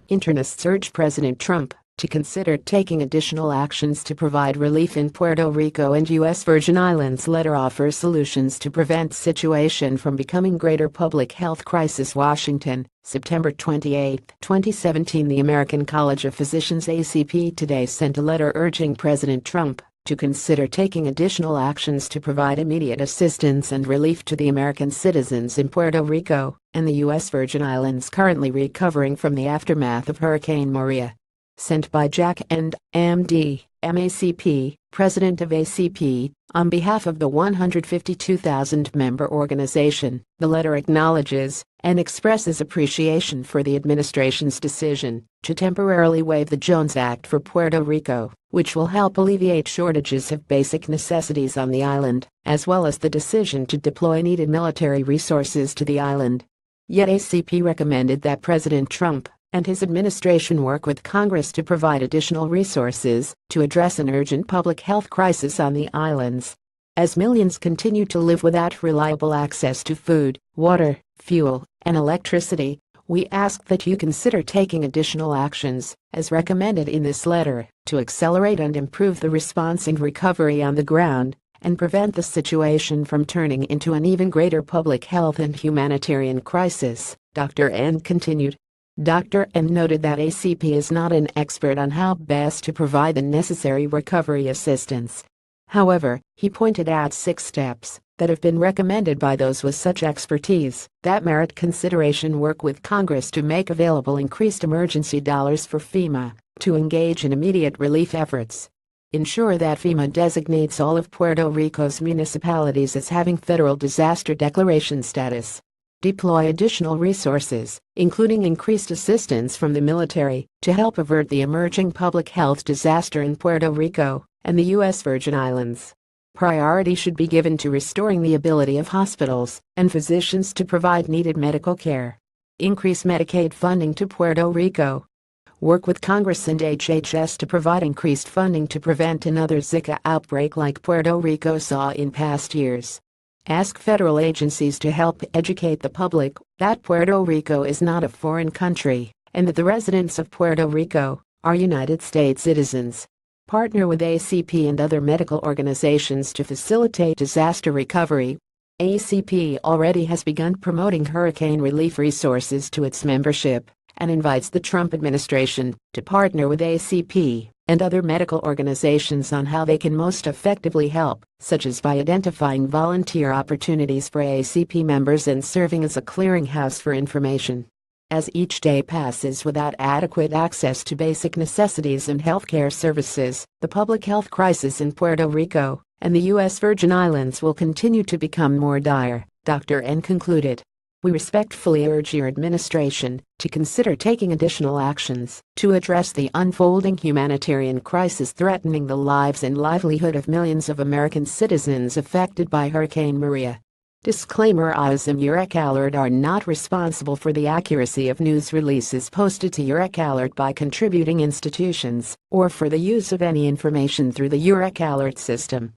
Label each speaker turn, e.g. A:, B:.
A: Internists urge President Trump to consider taking additional actions to provide relief in Puerto Rico and U.S. Virgin Islands. Letter offers solutions to prevent situation from becoming greater public health crisis. Washington, September 28, 2017. The American College of Physicians (ACP) today sent a letter urging President Trump to consider taking additional actions to provide immediate assistance and relief to the American citizens in Puerto Rico and the U.S. Virgin Islands currently recovering from the aftermath of Hurricane Maria. Sent by Jack and M.D., MACP, President of ACP, on behalf of the 152,000-member organization. The letter acknowledges and expresses appreciation for the administration's decision to temporarily waive the Jones Act for Puerto Rico, which will help alleviate shortages of basic necessities on the island, as well as the decision to deploy needed military resources to the island. Yet ACP recommended that President Trump and his administration work with Congress to provide additional resources to address an urgent public health crisis on the islands. As millions continue to live without reliable access to food, water, fuel, and electricity, we ask that you consider taking additional actions, as recommended in this letter, to accelerate and improve the response and recovery on the ground, and prevent the situation from turning into an even greater public health and humanitarian crisis, Dr. N continued. Dr. N noted that ACP is not an expert on how best to provide the necessary recovery assistance. However, he pointed out 6 steps that have been recommended by those with such expertise that merit consideration: work with Congress to make available increased emergency dollars for FEMA to engage in immediate relief efforts. Ensure that FEMA designates all of Puerto Rico's municipalities as having federal disaster declaration status. Deploy additional resources, including increased assistance from the military, to help avert the emerging public health disaster in Puerto Rico and the U.S. Virgin Islands. Priority should be given to restoring the ability of hospitals and physicians to provide needed medical care. Increase Medicaid funding to Puerto Rico. Work with Congress and HHS to provide increased funding to prevent another Zika outbreak like Puerto Rico saw in past years. Ask federal agencies to help educate the public that Puerto Rico is not a foreign country and that the residents of Puerto Rico are United States citizens. Partner with ACP and other medical organizations to facilitate disaster recovery. ACP already has begun promoting hurricane relief resources to its membership and invites the Trump administration to partner with ACP and other medical organizations on how they can most effectively help, such as by identifying volunteer opportunities for ACP members and serving as a clearinghouse for information. As each day passes without adequate access to basic necessities and healthcare services, the public health crisis in Puerto Rico and the U.S. Virgin Islands will continue to become more dire, Dr. N concluded. We respectfully urge your administration to consider taking additional actions to address the unfolding humanitarian crisis threatening the lives and livelihood of millions of American citizens affected by Hurricane Maria. Disclaimer: IAS and EurekAlert are not responsible for the accuracy of news releases posted to EurekAlert by contributing institutions or for the use of any information through the EurekAlert system.